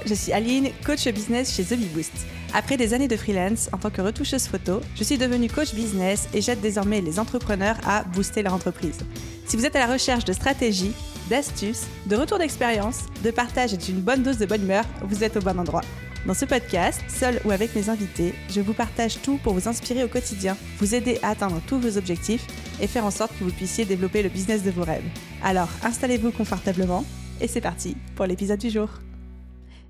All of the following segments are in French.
je suis Aline, coach business chez The Bee Boost. Après des années de freelance en tant que retoucheuse photo, je suis devenue coach business et j'aide désormais les entrepreneurs à booster leur entreprise. Si vous êtes à la recherche de stratégies, d'astuces, de retours d'expérience, de partage et d'une bonne dose de bonne humeur, vous êtes au bon endroit. Dans ce podcast, seul ou avec mes invités, je vous partage tout pour vous inspirer au quotidien, vous aider à atteindre tous vos objectifs et faire en sorte que vous puissiez développer le business de vos rêves. Alors, installez-vous confortablement et c'est parti pour l'épisode du jour.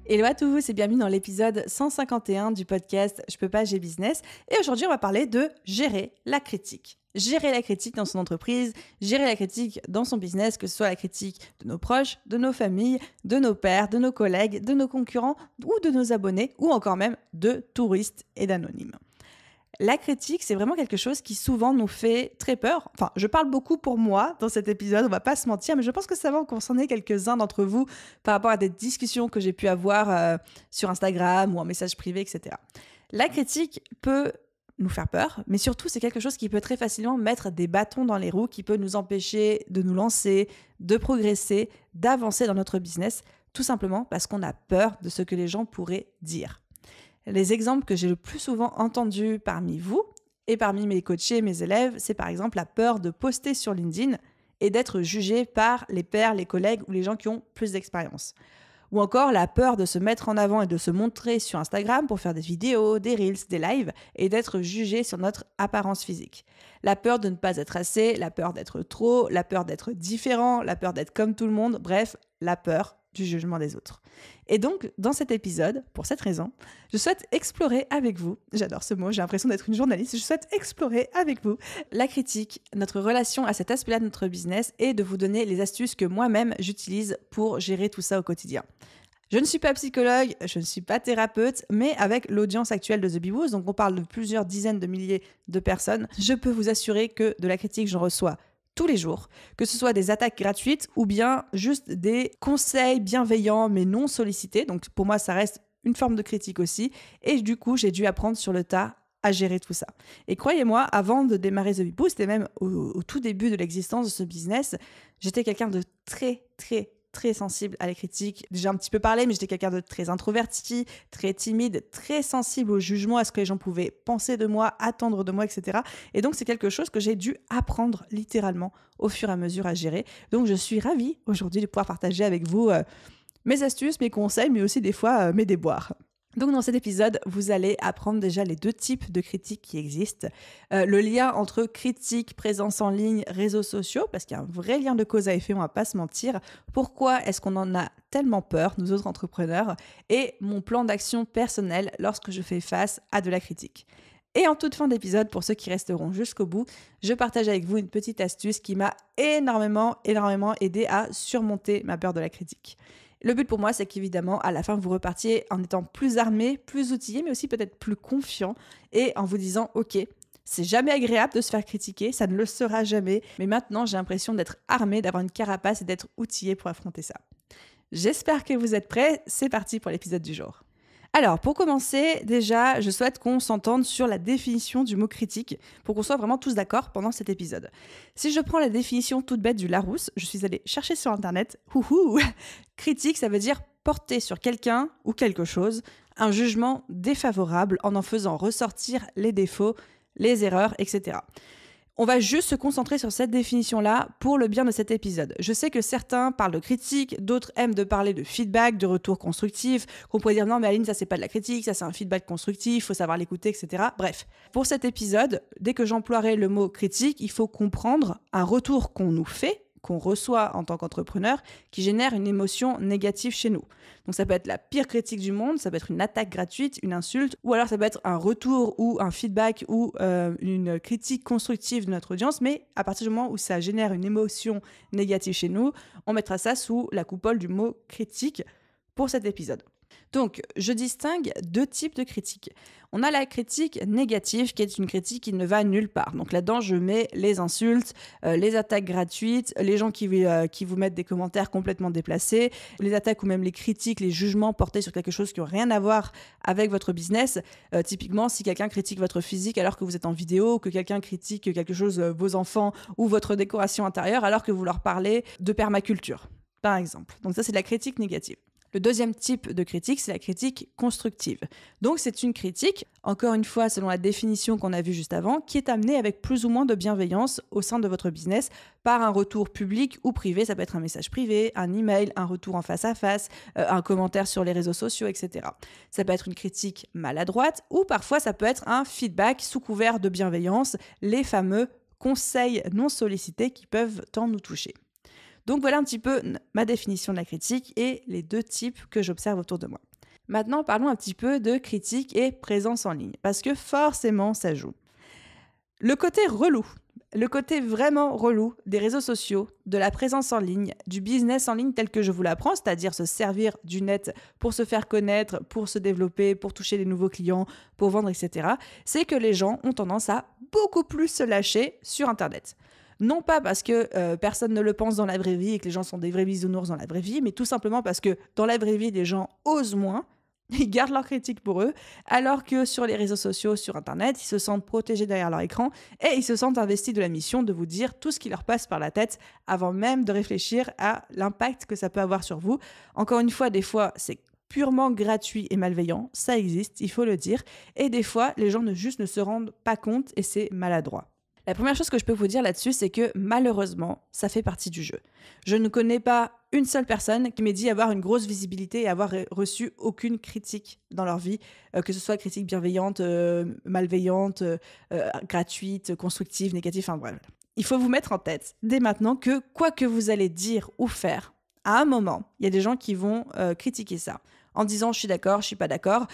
Hello à tous et bienvenue dans l'épisode 151 du podcast Je peux pas, j'ai business. Et aujourd'hui, on va parler de gérer la critique. Gérer la critique dans son entreprise, gérer la critique dans son business, que ce soit la critique de nos proches, de nos familles, de nos pairs, de nos collègues, de nos concurrents ou de nos abonnés ou encore même de touristes et d'anonymes. La critique, c'est vraiment quelque chose qui souvent nous fait très peur. Enfin, je parle beaucoup pour moi dans cet épisode, on va pas se mentir, mais je pense que ça va en concerner quelques-uns d'entre vous par rapport à des discussions que j'ai pu avoir sur Instagram ou en message privé, etc. La critique peut nous faire peur, mais surtout, c'est quelque chose qui peut très facilement mettre des bâtons dans les roues, qui peut nous empêcher de nous lancer, de progresser, d'avancer dans notre business, tout simplement parce qu'on a peur de ce que les gens pourraient dire. Les exemples que j'ai le plus souvent entendus parmi vous et parmi mes coachés, mes élèves, c'est par exemple la peur de poster sur LinkedIn et d'être jugé par les pairs, les collègues ou les gens qui ont plus d'expérience. Ou encore la peur de se mettre en avant et de se montrer sur Instagram pour faire des vidéos, des reels, des lives et d'être jugé sur notre apparence physique. La peur de ne pas être assez, la peur d'être trop, la peur d'être différent, la peur d'être comme tout le monde, bref, la peur du jugement des autres. Et donc, dans cet épisode, pour cette raison, je souhaite explorer avec vous, j'adore ce mot, j'ai l'impression d'être une journaliste, je souhaite explorer avec vous la critique, notre relation à cet aspect-là de notre business et de vous donner les astuces que moi-même j'utilise pour gérer tout ça au quotidien. Je ne suis pas psychologue, je ne suis pas thérapeute, mais avec l'audience actuelle de The Bee Boost, donc on parle de plusieurs dizaines de milliers de personnes, je peux vous assurer que de la critique, j'en reçois tous les jours, que ce soit des attaques gratuites ou bien juste des conseils bienveillants mais non sollicités. Donc pour moi, ça reste une forme de critique aussi. Et du coup, j'ai dû apprendre sur le tas à gérer tout ça. Et croyez-moi, avant de démarrer The Bee Boost et même au tout début de l'existence de ce business, j'étais quelqu'un de très sensible à la critique. J'ai un petit peu parlé, mais j'étais quelqu'un de très introverti, très timide, très sensible au jugement, à ce que les gens pouvaient penser de moi, attendre de moi, etc. Et donc, c'est quelque chose que j'ai dû apprendre littéralement au fur et à mesure à gérer. Donc, je suis ravie aujourd'hui de pouvoir partager avec vous mes astuces, mes conseils, mais aussi des fois mes déboires. Donc dans cet épisode, vous allez apprendre déjà les deux types de critiques qui existent. Le lien entre critique, présence en ligne, réseaux sociaux, parce qu'il y a un vrai lien de cause à effet, on va pas se mentir. Pourquoi est-ce qu'on en a tellement peur, nous autres entrepreneurs? Et mon plan d'action personnel lorsque je fais face à de la critique. Et en toute fin d'épisode, pour ceux qui resteront jusqu'au bout, je partage avec vous une petite astuce qui m'a énormément aidé à surmonter ma peur de la critique. Le but pour moi, c'est qu'évidemment, à la fin, vous repartiez en étant plus armé, plus outillé, mais aussi peut-être plus confiant et en vous disant « Ok, c'est jamais agréable de se faire critiquer, ça ne le sera jamais, mais maintenant, j'ai l'impression d'être armé, d'avoir une carapace et d'être outillé pour affronter ça. » J'espère que vous êtes prêts. C'est parti pour l'épisode du jour. Alors, pour commencer, déjà, je souhaite qu'on s'entende sur la définition du mot critique pour qu'on soit vraiment tous d'accord pendant cet épisode. Si je prends la définition toute bête du Larousse, je suis allée chercher sur Internet, critique, ça veut dire porter sur quelqu'un ou quelque chose un jugement défavorable en faisant ressortir les défauts, les erreurs, etc. On va juste se concentrer sur cette définition-là pour le bien de cet épisode. Je sais que certains parlent de critique, d'autres aiment de parler de feedback, de retour constructif, qu'on pourrait dire non mais Aline, ça c'est pas de la critique, ça c'est un feedback constructif, il faut savoir l'écouter, etc. Bref, pour cet épisode, dès que j'emploierai le mot critique, il faut comprendre un retour qu'on nous fait, qu'on reçoit en tant qu'entrepreneur, qui génère une émotion négative chez nous. Donc ça peut être la pire critique du monde, ça peut être une attaque gratuite, une insulte, ou alors ça peut être un retour ou un feedback ou une critique constructive de notre audience, mais à partir du moment où ça génère une émotion négative chez nous, on mettra ça sous la coupole du mot critique pour cet épisode. Donc, je distingue deux types de critiques. On a la critique négative, qui est une critique qui ne va nulle part. Donc là-dedans, je mets les insultes, les attaques gratuites, les gens qui vous mettent des commentaires complètement déplacés, les attaques ou même les critiques, les jugements portés sur quelque chose qui n'a rien à voir avec votre business. Typiquement, si quelqu'un critique votre physique alors que vous êtes en vidéo, ou que quelqu'un critique quelque chose, vos enfants ou votre décoration intérieure alors que vous leur parlez de permaculture, par exemple. Donc ça, c'est de la critique négative. Le deuxième type de critique, c'est la critique constructive. Donc c'est une critique, encore une fois selon la définition qu'on a vue juste avant, qui est amenée avec plus ou moins de bienveillance au sein de votre business par un retour public ou privé. Ça peut être un message privé, un email, un retour en face à face, un commentaire sur les réseaux sociaux, etc. Ça peut être une critique maladroite ou parfois ça peut être un feedback sous couvert de bienveillance, les fameux conseils non sollicités qui peuvent tant nous toucher. Donc voilà un petit peu ma définition de la critique et les deux types que j'observe autour de moi. Maintenant, parlons un petit peu de critique et présence en ligne, parce que forcément, ça joue. Le côté relou, le côté vraiment relou des réseaux sociaux, de la présence en ligne, du business en ligne tel que je vous l'apprends, c'est-à-dire se servir du net pour se faire connaître, pour se développer, pour toucher des nouveaux clients, pour vendre, etc., c'est que les gens ont tendance à beaucoup plus se lâcher sur Internet. Non pas parce que personne ne le pense dans la vraie vie et que les gens sont des vrais bisounours dans la vraie vie, mais tout simplement parce que dans la vraie vie, les gens osent moins, ils gardent leurs critiques pour eux, alors que sur les réseaux sociaux, sur Internet, ils se sentent protégés derrière leur écran et ils se sentent investis de la mission de vous dire tout ce qui leur passe par la tête avant même de réfléchir à l'impact que ça peut avoir sur vous. Encore une fois, des fois, c'est purement gratuit et malveillant, ça existe, il faut le dire, et des fois, les gens ne se rendent pas compte et c'est maladroit. La première chose que je peux vous dire là-dessus, c'est que malheureusement, ça fait partie du jeu. Je ne connais pas une seule personne qui m'ait dit avoir une grosse visibilité et avoir reçu aucune critique dans leur vie, que ce soit critique bienveillante, malveillante, gratuite, constructive, négative, enfin bref. Il faut vous mettre en tête dès maintenant que quoi que vous allez dire ou faire, à un moment, il y a des gens qui vont critiquer ça. En disant je suis d'accord, je suis pas d'accord.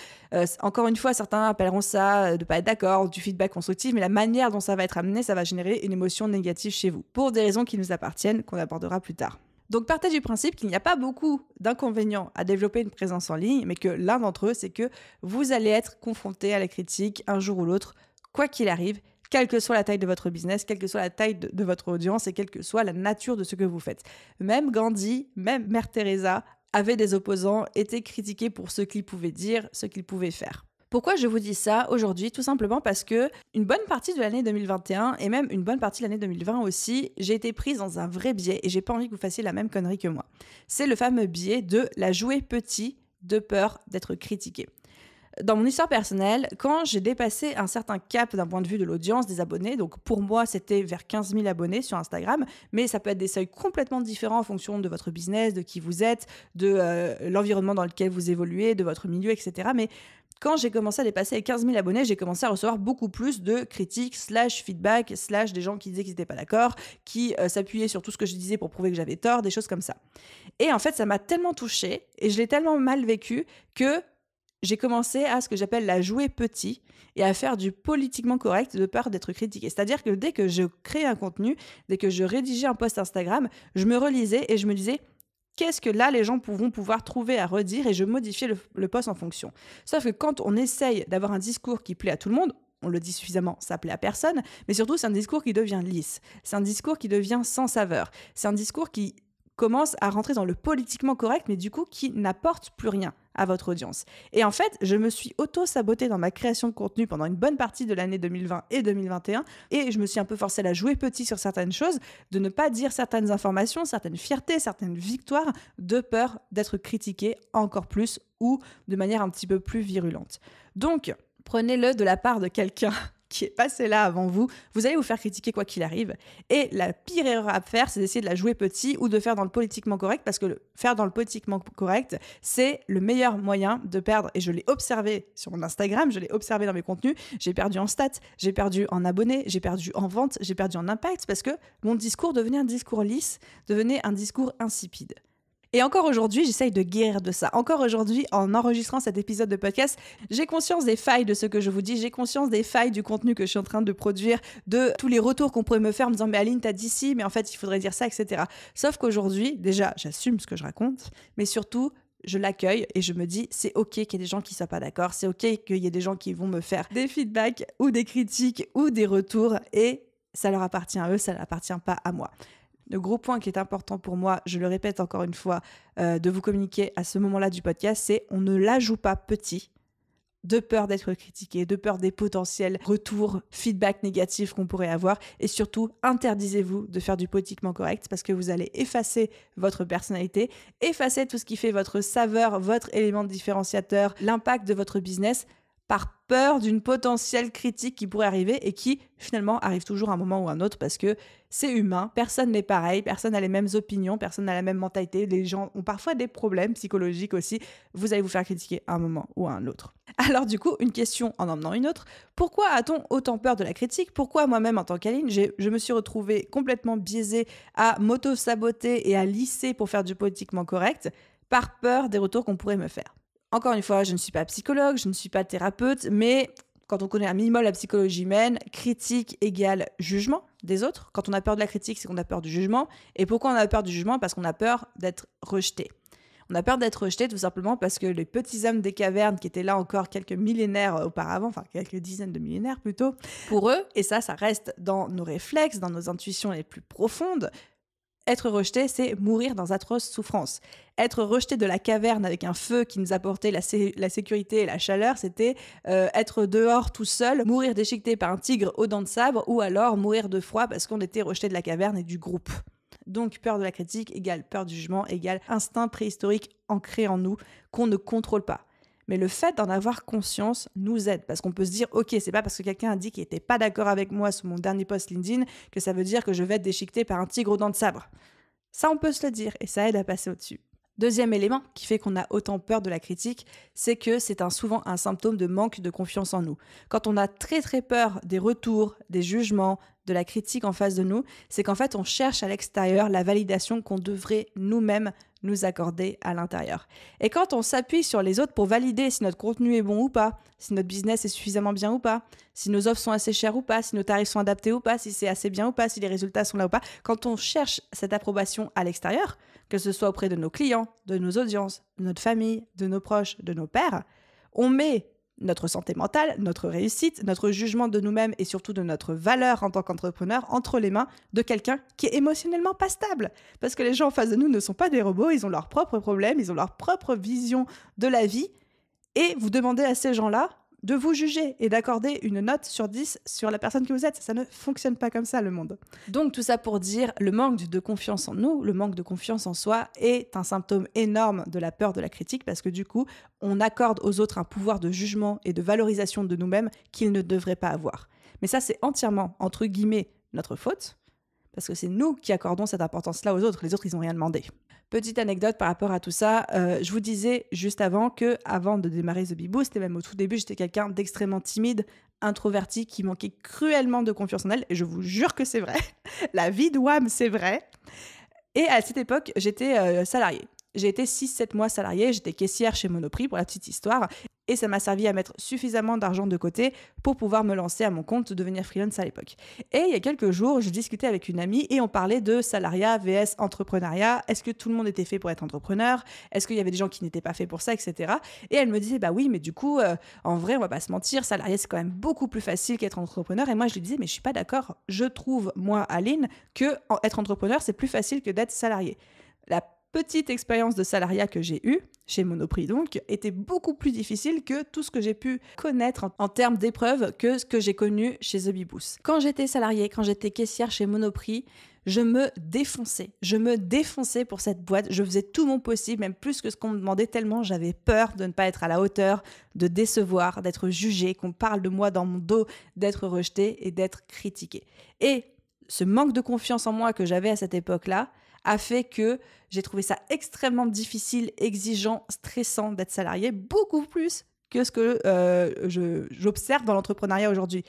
Encore une fois, certains appelleront ça de pas être d'accord, du feedback constructif, mais la manière dont ça va être amené, ça va générer une émotion négative chez vous, pour des raisons qui nous appartiennent, qu'on abordera plus tard. Donc partez du principe qu'il n'y a pas beaucoup d'inconvénients à développer une présence en ligne, mais que l'un d'entre eux, c'est que vous allez être confronté à la critique un jour ou l'autre, quoi qu'il arrive, quelle que soit la taille de votre business, quelle que soit la taille de votre audience et quelle que soit la nature de ce que vous faites. Même Gandhi, même Mère Teresa avaient des opposants, étaient critiqués pour ce qu'ils pouvaient dire, ce qu'ils pouvaient faire. Pourquoi je vous dis ça aujourd'hui? Tout simplement parce que une bonne partie de l'année 2021 et même une bonne partie de l'année 2020 aussi, j'ai été prise dans un vrai biais et j'ai pas envie que vous fassiez la même connerie que moi. C'est le fameux biais de la jouer petit de peur d'être critiqué. Dans mon histoire personnelle, quand j'ai dépassé un certain cap d'un point de vue de l'audience, des abonnés, donc pour moi c'était vers 15 000 abonnés sur Instagram, mais ça peut être des seuils complètement différents en fonction de votre business, de qui vous êtes, de l'environnement dans lequel vous évoluez, de votre milieu, etc. Mais quand j'ai commencé à dépasser les 15 000 abonnés, j'ai commencé à recevoir beaucoup plus de critiques, /feedback, / des gens qui disaient qu'ils n'étaient pas d'accord, qui s'appuyaient sur tout ce que je disais pour prouver que j'avais tort, des choses comme ça. Et en fait, ça m'a tellement touchée et je l'ai tellement mal vécu que j'ai commencé à ce que j'appelle la jouer petit et à faire du politiquement correct de peur d'être critiqué. C'est-à-dire que dès que je créais un contenu, dès que je rédigeais un post Instagram, je me relisais et je me disais qu'est-ce que là les gens vont pouvoir trouver à redire et je modifiais le post en fonction. Sauf que quand on essaye d'avoir un discours qui plaît à tout le monde, on le dit suffisamment, ça plaît à personne, mais surtout c'est un discours qui devient lisse, c'est un discours qui devient sans saveur, c'est un discours qui commence à rentrer dans le politiquement correct, mais du coup qui n'apporte plus rien à votre audience. Et en fait, je me suis auto-sabotée dans ma création de contenu pendant une bonne partie de l'année 2020 et 2021, et je me suis un peu forcée à la jouer petit sur certaines choses, de ne pas dire certaines informations, certaines fiertés, certaines victoires, de peur d'être critiquée encore plus ou de manière un petit peu plus virulente. Donc, prenez-le de la part de quelqu'un qui est passé là avant vous, vous allez vous faire critiquer quoi qu'il arrive. Et la pire erreur à faire, c'est d'essayer de la jouer petit ou de faire dans le politiquement correct, parce que faire dans le politiquement correct, c'est le meilleur moyen de perdre. Et je l'ai observé sur mon Instagram, je l'ai observé dans mes contenus, j'ai perdu en stats, j'ai perdu en abonnés, j'ai perdu en vente, j'ai perdu en impact, parce que mon discours devenait un discours lisse, devenait un discours insipide. Et encore aujourd'hui, j'essaye de guérir de ça. Encore aujourd'hui, en enregistrant cet épisode de podcast, j'ai conscience des failles de ce que je vous dis, j'ai conscience des failles du contenu que je suis en train de produire, de tous les retours qu'on pourrait me faire en me disant « mais Aline, t'as dit ci, mais en fait, il faudrait dire ça, etc. » Sauf qu'aujourd'hui, déjà, j'assume ce que je raconte, mais surtout, je l'accueille et je me dis c'est ok qu'il y ait des gens qui ne soient pas d'accord, c'est ok qu'il y ait des gens qui vont me faire des feedbacks ou des critiques ou des retours et ça leur appartient à eux, ça n'appartient pas à moi. Le gros point qui est important pour moi, je le répète encore une fois, de vous communiquer à ce moment-là du podcast, c'est on ne la joue pas petit de peur d'être critiqué, de peur des potentiels retours, feedback négatifs qu'on pourrait avoir. Et surtout, interdisez-vous de faire du politiquement correct parce que vous allez effacer votre personnalité, effacer tout ce qui fait votre saveur, votre élément différenciateur, l'impact de votre business par peur d'une potentielle critique qui pourrait arriver et qui finalement arrive toujours à un moment ou à un autre parce que c'est humain, personne n'est pareil, personne n'a les mêmes opinions, personne n'a la même mentalité, les gens ont parfois des problèmes psychologiques aussi, vous allez vous faire critiquer à un moment ou à un autre. Alors du coup, une question en emmenant une autre, pourquoi a-t-on autant peur de la critique ? Pourquoi moi-même en tant qu'Aline, je me suis retrouvée complètement biaisée à m'auto-saboter et à lisser pour faire du politiquement correct par peur des retours qu'on pourrait me faire ? Encore une fois, je ne suis pas psychologue, je ne suis pas thérapeute, mais quand on connaît un minimum la psychologie humaine, critique égale jugement des autres. Quand on a peur de la critique, c'est qu'on a peur du jugement. Et pourquoi on a peur du jugement ? Parce qu'on a peur d'être rejeté. On a peur d'être rejeté tout simplement parce que les petits hommes des cavernes qui étaient là encore quelques millénaires auparavant, enfin quelques dizaines de millénaires plutôt, pour eux, et ça reste dans nos réflexes, dans nos intuitions les plus profondes, être rejeté, c'est mourir dans atroce souffrance. Être rejeté de la caverne avec un feu qui nous apportait la sécurité et la chaleur, c'était être dehors tout seul, mourir déchiqueté par un tigre aux dents de sabre, ou alors mourir de froid parce qu'on était rejeté de la caverne et du groupe. Donc peur de la critique égale peur du jugement égale instinct préhistorique ancré en nous qu'on ne contrôle pas. Mais le fait d'en avoir conscience nous aide parce qu'on peut se dire « Ok, c'est pas parce que quelqu'un a dit qu'il n'était pas d'accord avec moi sous mon dernier post LinkedIn que ça veut dire que je vais être déchiqueté par un tigre aux dents de sabre. » Ça, on peut se le dire et ça aide à passer au-dessus. Deuxième élément qui fait qu'on a autant peur de la critique, c'est que c'est souvent un symptôme de manque de confiance en nous. Quand on a très très peur des retours, des jugements, de la critique en face de nous, c'est qu'en fait on cherche à l'extérieur la validation qu'on devrait nous-mêmes nous accorder à l'intérieur. Et quand on s'appuie sur les autres pour valider si notre contenu est bon ou pas, si notre business est suffisamment bien ou pas, si nos offres sont assez chères ou pas, si nos tarifs sont adaptés ou pas, si c'est assez bien ou pas, si les résultats sont là ou pas, quand on cherche cette approbation à l'extérieur, que ce soit auprès de nos clients, de nos audiences, de notre famille, de nos proches, de nos pairs, on met notre santé mentale, notre réussite, notre jugement de nous-mêmes et surtout de notre valeur en tant qu'entrepreneur entre les mains de quelqu'un qui est émotionnellement pas stable. Parce que les gens en face de nous ne sont pas des robots, ils ont leurs propres problèmes, ils ont leur propre vision de la vie. Et vous demandez à ces gens-là de vous juger et d'accorder une note sur 10 sur la personne que vous êtes. Ça ne fonctionne pas comme ça, le monde. Donc tout ça pour dire, le manque de confiance en nous, le manque de confiance en soi est un symptôme énorme de la peur de la critique parce que du coup, on accorde aux autres un pouvoir de jugement et de valorisation de nous-mêmes qu'ils ne devraient pas avoir. Mais ça, c'est entièrement, entre guillemets, notre faute parce que c'est nous qui accordons cette importance-là aux autres. Les autres, ils n'ont rien demandé. Petite anecdote par rapport à tout ça, je vous disais juste avant que, avant de démarrer The Bee Boost, et même au tout début, j'étais quelqu'un d'extrêmement timide, introverti, qui manquait cruellement de confiance en elle, et je vous jure que c'est vrai. La vie de WAM, c'est vrai. Et à cette époque, j'étais salariée. J'ai été 6-7 mois salariée, j'étais caissière chez Monoprix pour la petite histoire, et ça m'a servi à mettre suffisamment d'argent de côté pour pouvoir me lancer à mon compte, devenir freelance à l'époque. Et il y a quelques jours, je discutais avec une amie et on parlait de salariat vs entrepreneuriat. Est-ce que tout le monde était fait pour être entrepreneur ? Est-ce qu'il y avait des gens qui n'étaient pas faits pour ça, etc. Et elle me disait, bah oui, mais du coup, en vrai, on va pas se mentir, salarié, c'est quand même beaucoup plus facile qu'être entrepreneur. Et moi, je lui disais, mais je suis pas d'accord. Je trouve, moi, Aline, que être entrepreneur, c'est plus facile que d'être salarié. La petite expérience de salariat que j'ai eue, chez Monoprix donc, était beaucoup plus difficile que tout ce que j'ai pu connaître en termes d'épreuves que ce que j'ai connu chez The Bee Boost. Quand j'étais salariée, quand j'étais caissière chez Monoprix, je me défonçais pour cette boîte. Je faisais tout mon possible, même plus que ce qu'on me demandait, tellement j'avais peur de ne pas être à la hauteur, de décevoir, d'être jugée, qu'on parle de moi dans mon dos, d'être rejetée et d'être critiquée. Et ce manque de confiance en moi que j'avais à cette époque-là a fait que j'ai trouvé ça extrêmement difficile, exigeant, stressant d'être salarié, beaucoup plus que ce que j'observe dans l'entrepreneuriat aujourd'hui.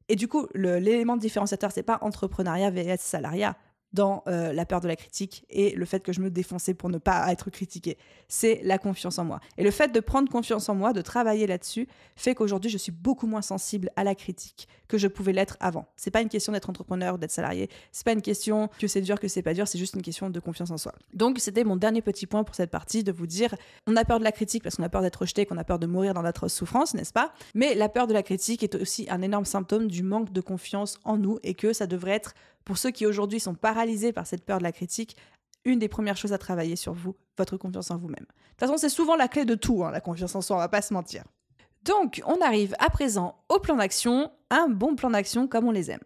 Et du coup, l'élément différenciateur, c'est pas entrepreneuriat vs salariat dans la peur de la critique et le fait que je me défonçais pour ne pas être critiquée. C'est la confiance en moi. Et le fait de prendre confiance en moi, de travailler là-dessus, fait qu'aujourd'hui, je suis beaucoup moins sensible à la critique que je pouvais l'être avant. C'est pas une question d'être entrepreneur ou d'être salarié. C'est pas une question que c'est dur, que c'est pas dur. C'est juste une question de confiance en soi. Donc, c'était mon dernier petit point pour cette partie, de vous dire, on a peur de la critique parce qu'on a peur d'être rejeté, qu'on a peur de mourir dans notre souffrance, n'est-ce pas ? Mais la peur de la critique est aussi un énorme symptôme du manque de confiance en nous et que ça devrait être, pour ceux qui aujourd'hui sont paralysés par cette peur de la critique, une des premières choses à travailler sur vous, votre confiance en vous-même. De toute façon, c'est souvent la clé de tout, la confiance en soi, on va pas se mentir. Donc, on arrive à présent au plan d'action, un bon plan d'action comme on les aime.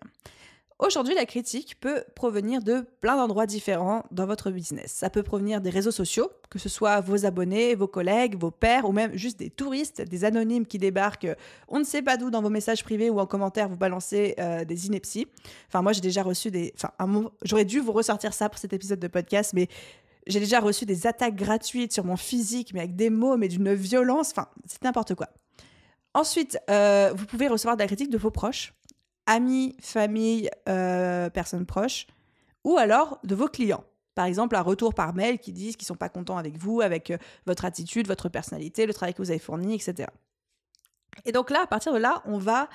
Aujourd'hui, la critique peut provenir de plein d'endroits différents dans votre business. Ça peut provenir des réseaux sociaux, que ce soit vos abonnés, vos collègues, vos pairs ou même juste des touristes, des anonymes qui débarquent, on ne sait pas d'où, dans vos messages privés ou en commentaire, vous balancez des inepties. Enfin, moi, j'ai déjà reçu j'aurais dû vous ressortir ça pour cet épisode de podcast, mais j'ai déjà reçu des attaques gratuites sur mon physique, mais avec des mots, mais d'une violence. Enfin, c'est n'importe quoi. Ensuite, vous pouvez recevoir de la critique de vos proches, amis, famille, personnes proches, ou alors de vos clients. Par exemple, un retour par mail qui disent qu'ils ne sont pas contents avec vous, avec votre attitude, votre personnalité, le travail que vous avez fourni, etc. Et donc là, à partir de là, on va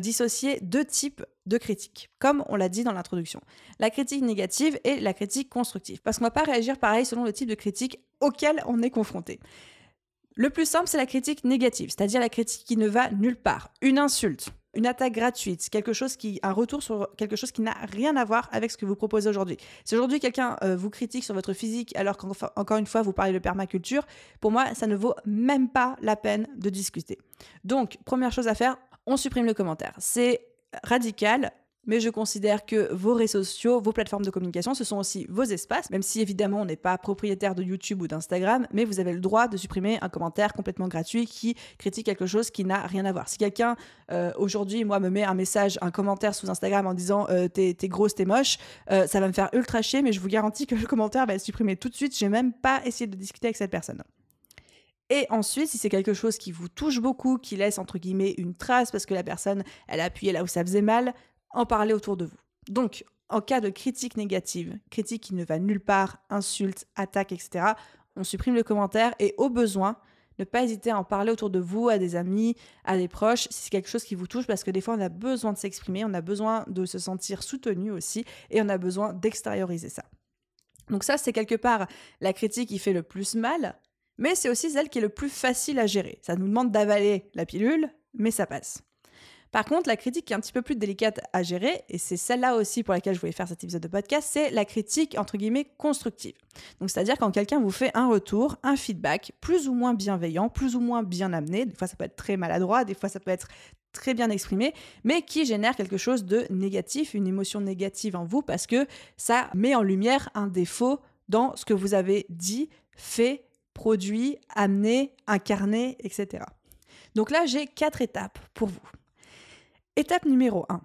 dissocier deux types de critiques, comme on l'a dit dans l'introduction. La critique négative et la critique constructive. Parce qu'on ne va pas réagir pareil selon le type de critique auquel on est confronté. Le plus simple, c'est la critique négative, c'est-à-dire la critique qui ne va nulle part. Une insulte, une attaque gratuite, un retour sur quelque chose qui n'a rien à voir avec ce que vous proposez aujourd'hui. Si aujourd'hui quelqu'un vous critique sur votre physique alors qu'encore une fois vous parlez de permaculture, pour moi ça ne vaut même pas la peine de discuter. Donc première chose à faire, on supprime le commentaire. C'est radical, mais je considère que vos réseaux sociaux, vos plateformes de communication, ce sont aussi vos espaces, même si évidemment on n'est pas propriétaire de YouTube ou d'Instagram, mais vous avez le droit de supprimer un commentaire complètement gratuit qui critique quelque chose qui n'a rien à voir. Si quelqu'un, aujourd'hui, moi, me met un commentaire sous Instagram en disant t'es grosse, t'es moche, ça va me faire ultra chier, mais je vous garantis que le commentaire va être supprimé tout de suite. J'ai même pas essayé de discuter avec cette personne. Et ensuite, si c'est quelque chose qui vous touche beaucoup, qui laisse entre guillemets une trace parce que la personne, elle a appuyé là où ça faisait mal, en parler autour de vous. Donc, en cas de critique négative, critique qui ne va nulle part, insulte, attaque, etc., on supprime le commentaire et au besoin, ne pas hésiter à en parler autour de vous, à des amis, à des proches, si c'est quelque chose qui vous touche, parce que des fois, on a besoin de s'exprimer, on a besoin de se sentir soutenu aussi, et on a besoin d'extérioriser ça. Donc ça, c'est quelque part la critique qui fait le plus mal, mais c'est aussi celle qui est le plus facile à gérer. Ça nous demande d'avaler la pilule, mais ça passe. Par contre, la critique qui est un petit peu plus délicate à gérer, et c'est celle-là aussi pour laquelle je voulais faire cet épisode de podcast, c'est la critique entre guillemets constructive. Donc c'est-à-dire quand quelqu'un vous fait un retour, un feedback plus ou moins bienveillant, plus ou moins bien amené, des fois ça peut être très maladroit, des fois ça peut être très bien exprimé, mais qui génère quelque chose de négatif, une émotion négative en vous parce que ça met en lumière un défaut dans ce que vous avez dit, fait, produit, amené, incarné, etc. Donc là, j'ai 4 étapes pour vous. Étape numéro 1,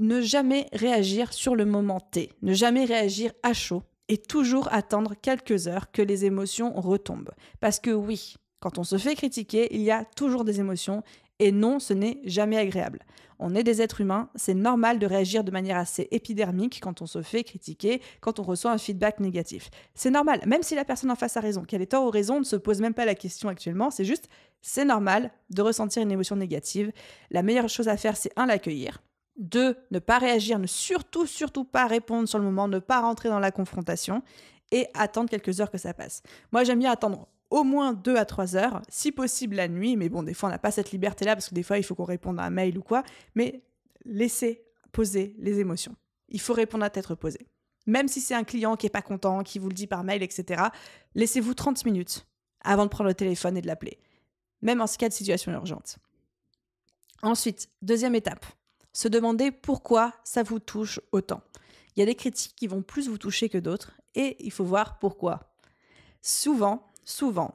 ne jamais réagir sur le moment T, ne jamais réagir à chaud et toujours attendre quelques heures que les émotions retombent. Parce que oui, quand on se fait critiquer, il y a toujours des émotions et non, ce n'est jamais agréable. On est des êtres humains, c'est normal de réagir de manière assez épidermique quand on se fait critiquer, quand on reçoit un feedback négatif. C'est normal, même si la personne en face a raison, qu'elle ait tort ou raison, ne se pose même pas la question actuellement, c'est juste, c'est normal de ressentir une émotion négative. La meilleure chose à faire, c'est 1, l'accueillir. 2, ne pas réagir, ne surtout pas répondre sur le moment, ne pas rentrer dans la confrontation et attendre quelques heures que ça passe. Moi, j'aime bien attendre au moins 2 à 3 heures, si possible la nuit, mais bon, des fois, on n'a pas cette liberté-là, parce que des fois, il faut qu'on réponde à un mail ou quoi, mais laissez poser les émotions. Il faut répondre à tête reposée. Même si c'est un client qui n'est pas content, qui vous le dit par mail, etc., laissez-vous 30 minutes avant de prendre le téléphone et de l'appeler, même en cas de situation urgente. Ensuite, deuxième étape, se demander pourquoi ça vous touche autant. Il y a des critiques qui vont plus vous toucher que d'autres, et il faut voir pourquoi. Souvent,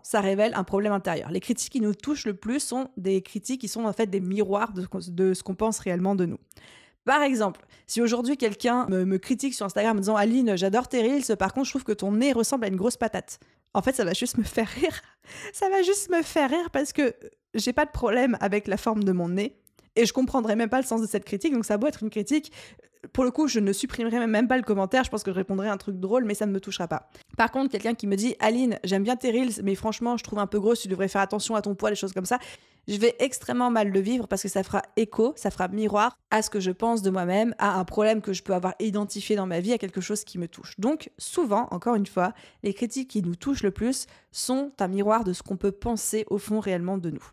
ça révèle un problème intérieur. Les critiques qui nous touchent le plus sont des critiques qui sont en fait des miroirs de ce qu'on pense réellement de nous. Par exemple, si aujourd'hui quelqu'un me critique sur Instagram en disant « Aline, j'adore tes reels, par contre je trouve que ton nez ressemble à une grosse patate », en fait ça va juste me faire rire. Ça va juste me faire rire parce que j'ai pas de problème avec la forme de mon nez et je comprendrais même pas le sens de cette critique, donc ça a beau être une critique, pour le coup, je ne supprimerai même pas le commentaire, je pense que je répondrai un truc drôle, mais ça ne me touchera pas. Par contre, quelqu'un qui me dit « Aline, j'aime bien tes reels, mais franchement, je trouve un peu grosse, tu devrais faire attention à ton poids, des choses comme ça », je vais extrêmement mal le vivre parce que ça fera écho, ça fera miroir à ce que je pense de moi-même, à un problème que je peux avoir identifié dans ma vie, à quelque chose qui me touche. Donc, souvent, encore une fois, les critiques qui nous touchent le plus sont un miroir de ce qu'on peut penser au fond réellement de nous.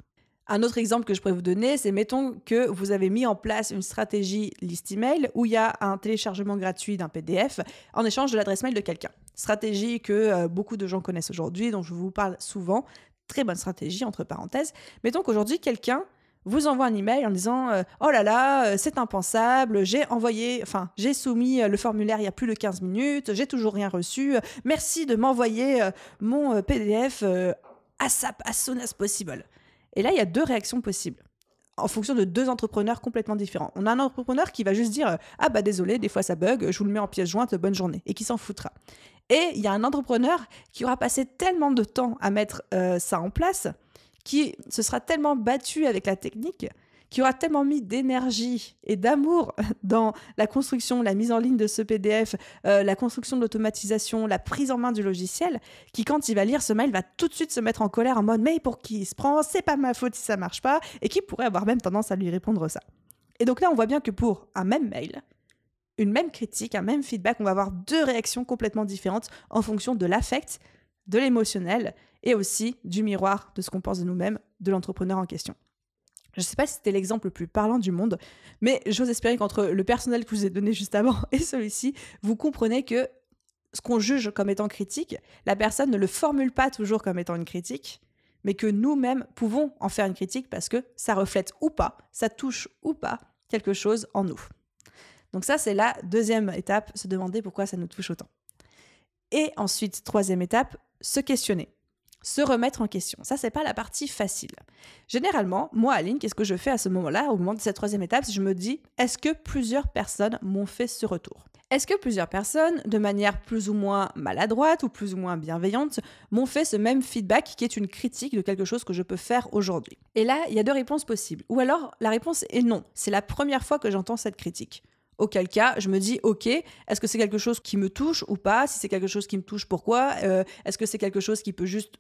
Un autre exemple que je pourrais vous donner, c'est mettons que vous avez mis en place une stratégie list email où il y a un téléchargement gratuit d'un PDF en échange de l'adresse mail de quelqu'un. Stratégie que beaucoup de gens connaissent aujourd'hui, dont je vous parle souvent. très bonne stratégie, entre parenthèses. Mettons qu'aujourd'hui, quelqu'un vous envoie un email en disant oh là là, c'est impensable, j'ai soumis le formulaire il y a plus de 15 minutes, j'ai toujours rien reçu, merci de m'envoyer mon PDF ASAP, as soon as possible. Et là, il y a 2 réactions possibles en fonction de 2 entrepreneurs complètement différents. On a un entrepreneur qui va juste dire ah bah désolé, des fois ça bug, je vous le mets en pièce jointe, bonne journée, et qui s'en foutra. Et il y a un entrepreneur qui aura passé tellement de temps à mettre ça en place, qui se sera tellement battu avec la technique, qui aura tellement mis d'énergie et d'amour dans la construction, la mise en ligne de ce PDF, la construction de l'automatisation, la prise en main du logiciel, qui quand il va lire ce mail va tout de suite se mettre en colère en mode « mais pour qui il se prend, c'est pas ma faute si ça marche pas » et qui pourrait avoir même tendance à lui répondre ça. Et donc là, on voit bien que pour un même mail, une même critique, un même feedback, on va avoir 2 réactions complètement différentes en fonction de l'affect, de l'émotionnel et aussi du miroir de ce qu'on pense de nous-mêmes, de l'entrepreneur en question. Je ne sais pas si c'était l'exemple le plus parlant du monde, mais j'ose espérer qu'entre le personnel que je vous ai donné juste avant et celui-ci, vous comprenez que ce qu'on juge comme étant critique, la personne ne le formule pas toujours comme étant une critique, mais que nous-mêmes pouvons en faire une critique parce que ça reflète ou pas, ça touche ou pas quelque chose en nous. Donc ça, c'est la 2e étape, se demander pourquoi ça nous touche autant. Et ensuite, 3e étape, se questionner. Se remettre en question. Ça, c'est pas la partie facile. Généralement, moi, Aline, qu'est-ce que je fais à ce moment-là, au moment de cette 3e étape, je me dis, est-ce que plusieurs personnes m'ont fait ce retour ? Est-ce que plusieurs personnes, de manière plus ou moins maladroite ou plus ou moins bienveillante, m'ont fait ce même feedback qui est une critique de quelque chose que je peux faire aujourd'hui ? Et là, il y a 2 réponses possibles. Ou alors, la réponse est non. C'est la première fois que j'entends cette critique. Auquel cas, je me dis, ok, est-ce que c'est quelque chose qui me touche ou pas ? Si c'est quelque chose qui me touche, pourquoi ? Est-ce que c'est quelque chose qui peut juste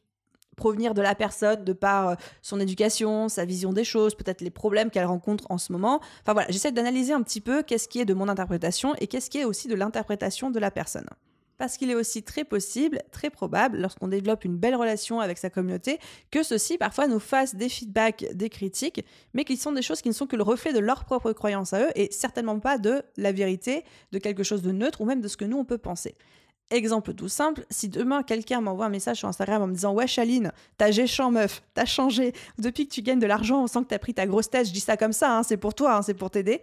provenir de la personne de par son éducation, sa vision des choses, peut-être les problèmes qu'elle rencontre en ce moment. Enfin voilà, j'essaie d'analyser un petit peu qu'est-ce qui est de mon interprétation et qu'est-ce qui est aussi de l'interprétation de la personne. Parce qu'il est aussi très possible, très probable, lorsqu'on développe une belle relation avec sa communauté, que ceux-ci parfois nous fassent des feedbacks, des critiques, mais qui sont des choses qui ne sont que le reflet de leur propre croyance à eux et certainement pas de la vérité, de quelque chose de neutre ou même de ce que nous on peut penser. Exemple tout simple, si demain quelqu'un m'envoie un message sur Instagram en me disant « Wesh Aline, t'as géchant meuf, t'as changé, depuis que tu gagnes de l'argent, on sent que t'as pris ta grosse tête, je dis ça comme ça, hein, c'est pour toi, hein, c'est pour t'aider ».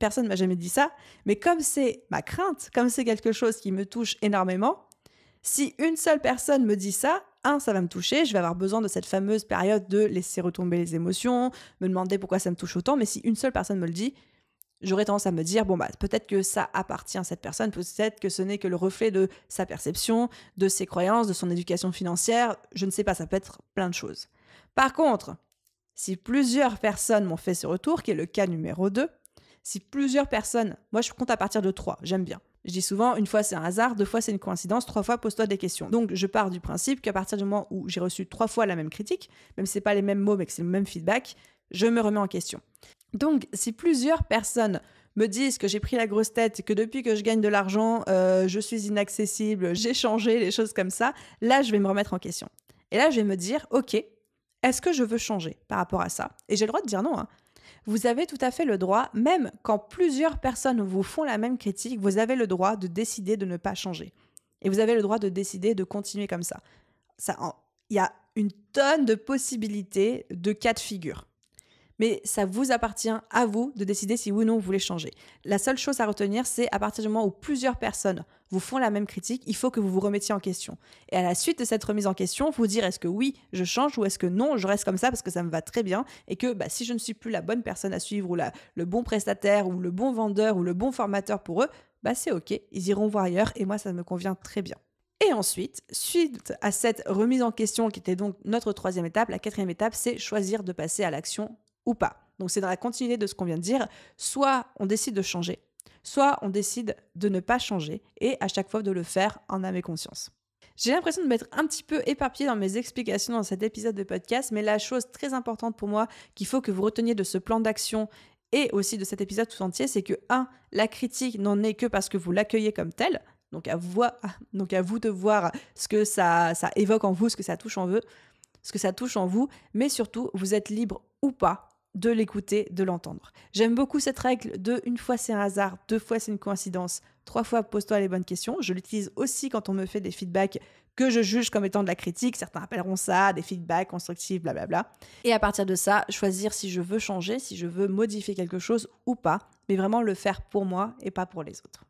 Personne ne m'a jamais dit ça, mais comme c'est ma crainte, comme c'est quelque chose qui me touche énormément, si une seule personne me dit ça, ça va me toucher, je vais avoir besoin de cette fameuse période de laisser retomber les émotions, me demander pourquoi ça me touche autant, mais si une seule personne me le dit, j'aurais tendance à me dire, bon, peut-être que ça appartient à cette personne, peut-être que ce n'est que le reflet de sa perception, de ses croyances, de son éducation financière, je ne sais pas, ça peut être plein de choses. Par contre, si plusieurs personnes m'ont fait ce retour, qui est le cas numéro 2, si plusieurs personnes, moi je compte à partir de 3, j'aime bien. Je dis souvent, 1 fois c'est un hasard, 2 fois c'est une coïncidence, 3 fois pose-toi des questions. Donc je pars du principe qu'à partir du moment où j'ai reçu 3 fois la même critique, même si ce n'est pas les mêmes mots mais que c'est le même feedback, je me remets en question. Donc, si plusieurs personnes me disent que j'ai pris la grosse tête, que depuis que je gagne de l'argent, je suis inaccessible, j'ai changé, les choses comme ça, là, je vais me remettre en question. Et là, je vais me dire, ok, est-ce que je veux changer par rapport à ça ? Et j'ai le droit de dire non. Hein. Vous avez tout à fait le droit, même quand plusieurs personnes vous font la même critique, vous avez le droit de décider de ne pas changer. Et vous avez le droit de décider de continuer comme ça. Il y a une tonne de possibilités de cas de figure. Mais ça vous appartient à vous de décider si oui ou non vous voulez changer. La seule chose à retenir, c'est à partir du moment où plusieurs personnes vous font la même critique, il faut que vous vous remettiez en question. Et à la suite de cette remise en question, vous dire est-ce que oui, je change ou est-ce que non, je reste comme ça parce que ça me va très bien et que si je ne suis plus la bonne personne à suivre ou le bon prestataire ou le bon vendeur ou le bon formateur pour eux, c'est ok, ils iront voir ailleurs et moi ça me convient très bien. Et ensuite, suite à cette remise en question qui était donc notre 3e étape, la 4e étape, c'est choisir de passer à l'action ou pas. Donc c'est dans la continuité de ce qu'on vient de dire, soit on décide de changer, soit on décide de ne pas changer et à chaque fois de le faire en âme et conscience. J'ai l'impression de m'être un petit peu éparpillée dans mes explications dans cet épisode de podcast, mais la chose très importante pour moi qu'il faut que vous reteniez de ce plan d'action et aussi de cet épisode tout entier, c'est que 1, la critique n'en est que parce que vous l'accueillez comme telle, donc à vous de voir ce que ça évoque en vous, ce que ça touche en vous, mais surtout vous êtes libre ou pas de l'écouter, de l'entendre. J'aime beaucoup cette règle de 1 fois c'est un hasard, 2 fois c'est une coïncidence, 3 fois pose-toi les bonnes questions. Je l'utilise aussi quand on me fait des feedbacks que je juge comme étant de la critique. Certains appelleront ça des feedbacks constructifs, blablabla. Et à partir de ça, choisir si je veux changer, si je veux modifier quelque chose ou pas, mais vraiment le faire pour moi et pas pour les autres.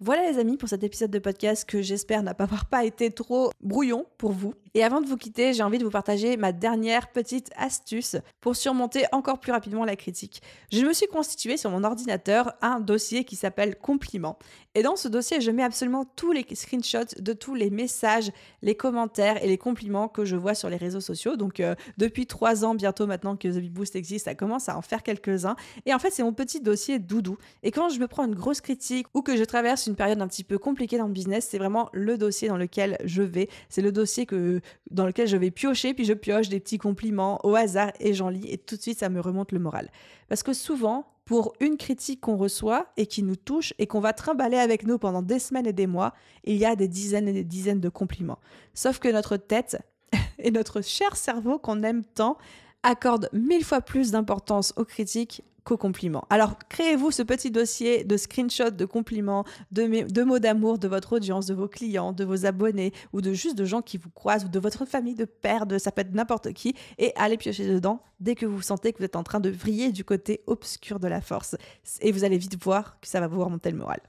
Voilà les amis pour cet épisode de podcast que j'espère n'avoir pas été trop brouillon pour vous. Et avant de vous quitter, j'ai envie de vous partager ma dernière petite astuce pour surmonter encore plus rapidement la critique. Je me suis constitué sur mon ordinateur un dossier qui s'appelle Compliments. Et dans ce dossier, je mets absolument tous les screenshots de tous les messages, les commentaires et les compliments que je vois sur les réseaux sociaux. Donc depuis 3 ans bientôt maintenant que The Big Boost existe, ça commence à en faire quelques-uns. Et en fait, c'est mon petit dossier doudou. Et quand je me prends une grosse critique ou que je traverse une période un petit peu compliquée dans le business, c'est vraiment le dossier dans lequel je vais. C'est le dossier dans lequel je vais piocher, puis je pioche des petits compliments au hasard et j'en lis et tout de suite ça me remonte le moral. Parce que souvent, pour une critique qu'on reçoit et qui nous touche et qu'on va trimballer avec nous pendant des semaines et des mois, il y a des dizaines et des dizaines de compliments. Sauf que notre tête et notre cher cerveau qu'on aime tant accordent 1000 fois plus d'importance aux critiques qu'aux compliments. Alors, créez-vous ce petit dossier de screenshots, de compliments, de mots d'amour de votre audience, de vos clients, de vos abonnés ou juste de gens qui vous croisent ou de votre famille, de père, ça peut être n'importe qui et allez piocher dedans dès que vous sentez que vous êtes en train de vriller du côté obscur de la force. Et vous allez vite voir que ça va vous remonter le moral.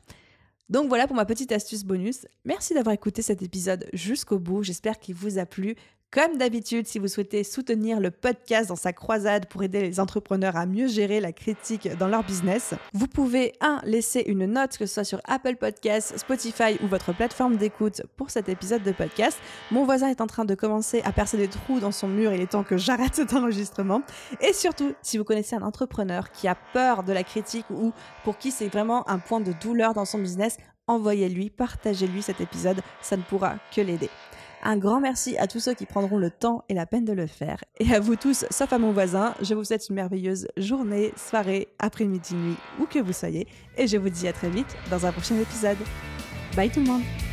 Donc voilà pour ma petite astuce bonus. Merci d'avoir écouté cet épisode jusqu'au bout. J'espère qu'il vous a plu. Comme d'habitude, si vous souhaitez soutenir le podcast dans sa croisade pour aider les entrepreneurs à mieux gérer la critique dans leur business, vous pouvez laisser une note, que ce soit sur Apple Podcasts, Spotify ou votre plateforme d'écoute pour cet épisode de podcast. Mon voisin est en train de commencer à percer des trous dans son mur, il est temps que j'arrête cet enregistrement. Et surtout, si vous connaissez un entrepreneur qui a peur de la critique ou pour qui c'est vraiment un point de douleur dans son business, envoyez-lui, partagez-lui cet épisode, ça ne pourra que l'aider. Un grand merci à tous ceux qui prendront le temps et la peine de le faire. Et à vous tous, sauf à mon voisin, je vous souhaite une merveilleuse journée, soirée, après-midi, nuit, où que vous soyez. Et je vous dis à très vite dans un prochain épisode. Bye tout le monde!